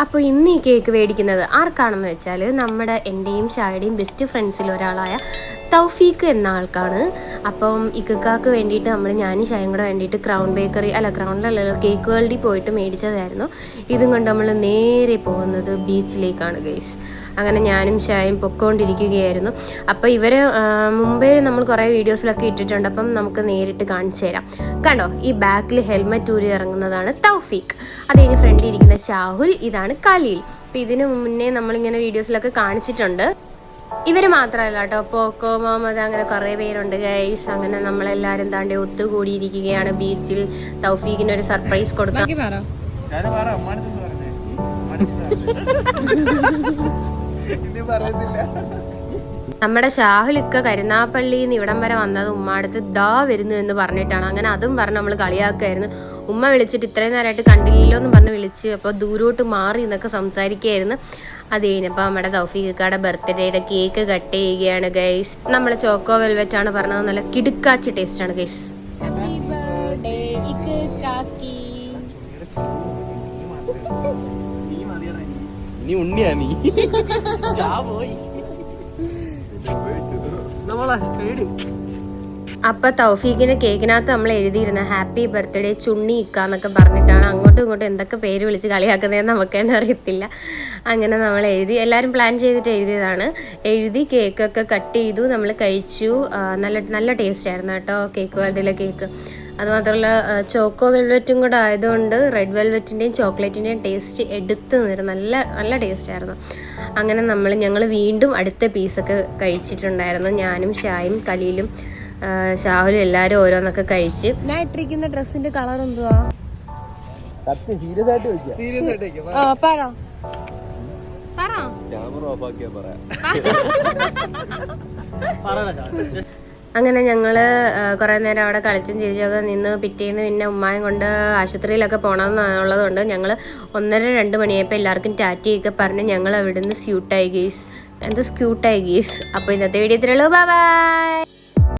അപ്പോൾ ഇന്ന് ഈ കേക്ക് മേടിക്കുന്നത് ആർക്കാണെന്ന് വെച്ചാൽ എൻ്റെയും ഷായുടെയും ബെസ്റ്റ് ഫ്രണ്ട്സിൽ ഒരാളായ തൗഫീഖ് എന്ന ആൾക്കാണ്. അപ്പം ഇക്കാക്ക് വേണ്ടിയിട്ട് ഞാനും ഷായും കൂടെ വേണ്ടിയിട്ട് ക്രൗണിലല്ല കേക്ക് വേൾഡിൽ പോയിട്ട് മേടിച്ചതായിരുന്നു. ഇതും കൊണ്ട് നമ്മൾ നേരെ പോകുന്നത് ബീച്ചിലേക്കാണ് ഗൈസ്. അങ്ങനെ ഞാനും ഷായും പൊക്കോണ്ടിരിക്കുകയായിരുന്നു. അപ്പോൾ ഇവർ മുമ്പേ നമ്മൾ കുറേ വീഡിയോസിലൊക്കെ ഇട്ടിട്ടുണ്ട്. അപ്പം നമുക്ക് നേരിട്ട് കാണിച്ചു തരാം. കണ്ടോ, ഈ ബാക്കിൽ ഹെൽമെറ്റ് ഊരി ഇറങ്ങുന്നതാണ് തൗഫീഖ്. അതിന് ഫ്രണ്ടിൽ ഇരിക്കുന്ന ഷാഹുൽ, ഇതാണ് ഖലീൽ. അപ്പം ഇതിനു മുന്നേ നമ്മളിങ്ങനെ വീഡിയോസിലൊക്കെ കാണിച്ചിട്ടുണ്ട്. ഇവർ മാത്രമല്ല കേട്ടോ, പോക്കോ മുഹമ്മദ്, അങ്ങനെ കുറേ പേരുണ്ട് ഗൈസ്. അങ്ങനെ നമ്മളെല്ലാവരും താണ്ടി ഒത്തുകൂടിയിരിക്കുകയാണ് ബീച്ചിൽ. തൗഫീഖിന് ഒരു സർപ്രൈസ് കൊടുക്കാം. നമ്മുടെ ഷാഹുലിക്ക കരുനാപ്പള്ളിയിൽ നിന്ന് ഇവിടം വരെ വന്നത് ഉമ്മാടുത്ത് ദാ വരുന്നു എന്ന് പറഞ്ഞിട്ടാണ്. അങ്ങനെ അതും പറഞ്ഞ് നമ്മൾ കളിയാക്കുമായിരുന്നു. ഉമ്മ വിളിച്ചിട്ട് ഇത്രയും നേരമായിട്ട് കണ്ടില്ലല്ലോ എന്ന് പറഞ്ഞ് വിളിച്ച്, അപ്പോൾ ദൂരോട്ട് മാറി എന്നൊക്കെ സംസാരിക്കുകയായിരുന്നു. അത് കഴിഞ്ഞപ്പോൾ നമ്മുടെ തൗഫീഖിക്കയുടെ ബർത്ത്ഡേയുടെ കേക്ക് കട്ട് ചെയ്യുകയാണ് ഗൈസ്. നമ്മൾ ചോക്കോ വെൽവെറ്റ് ആണ് പറഞ്ഞത്, നല്ല കിടുക്കാച്ചി ടേസ്റ്റ് ആണ് ഗൈസ്. അപ്പൊ തൗഫീഖിന്റെ കേക്കിനകത്ത് നമ്മൾ എഴുതിയിരുന്ന ഹാപ്പി ബർത്ത്ഡേ ചുണ്ണി ഇക്ക എന്നൊക്കെ പറഞ്ഞിട്ടാണ്. അങ്ങോട്ടും ഇങ്ങോട്ടും എന്തൊക്കെ പേര് വിളിച്ച് കളിയാക്കുന്നതെന്ന് നമുക്ക് തന്നെ അറിയത്തില്ല. അങ്ങനെ നമ്മൾ എഴുതി, എല്ലാവരും പ്ലാൻ ചെയ്തിട്ട് എഴുതിയതാണ്. എഴുതി കേക്കൊക്കെ കട്ട് ചെയ്തു, നമ്മൾ കഴിച്ചു. നല്ല ടേസ്റ്റ് ആയിരുന്നു കേട്ടോ കേക്ക് വേൾഡിലെ കേക്ക്. അതുമാത്രമല്ല ചോക്കോ വെൽവെറ്റും കൂടെ ആയതുകൊണ്ട് റെഡ് വെൽവെറ്റിൻ്റെയും ചോക്ലേറ്റിൻ്റെയും ടേസ്റ്റ് എടുത്ത് നിന്നിരുന്നു. നല്ല ടേസ്റ്റ് ആയിരുന്നു. അങ്ങനെ ഞങ്ങൾ വീണ്ടും അടുത്ത പീസൊക്കെ കഴിച്ചിട്ടുണ്ടായിരുന്നു. ഞാനും ഷായും ഖലീലും ഷാഹുലും എല്ലാവരും ഓരോന്നൊക്കെ കഴിച്ച്. ഞാൻ ഇട്ടിരിക്കുന്ന ഡ്രസ്സിന്റെ കളർ എന്തുവാ? അങ്ങനെ ഞങ്ങൾ കുറേ നേരം അവിടെ കളിച്ചും ചിരിച്ചൊക്കെ നിന്ന് പിറ്റേന്ന് പിന്നെ ഉമ്മായും കൊണ്ട് ആശുപത്രിയിലൊക്കെ പോകണമെന്നുള്ളതുകൊണ്ട് ഞങ്ങൾ 1:30-2 മണിയായപ്പോൾ എല്ലാവർക്കും ടാറ്റയൊക്കെ പറഞ്ഞ് ഞങ്ങൾ അവിടെ നിന്ന് സ്ക്യൂട്ടായി ഗീസ്. അപ്പോൾ ഇന്നത്തെ വീഡിയോ ഇത്രയുള്ളൂ. Bye by.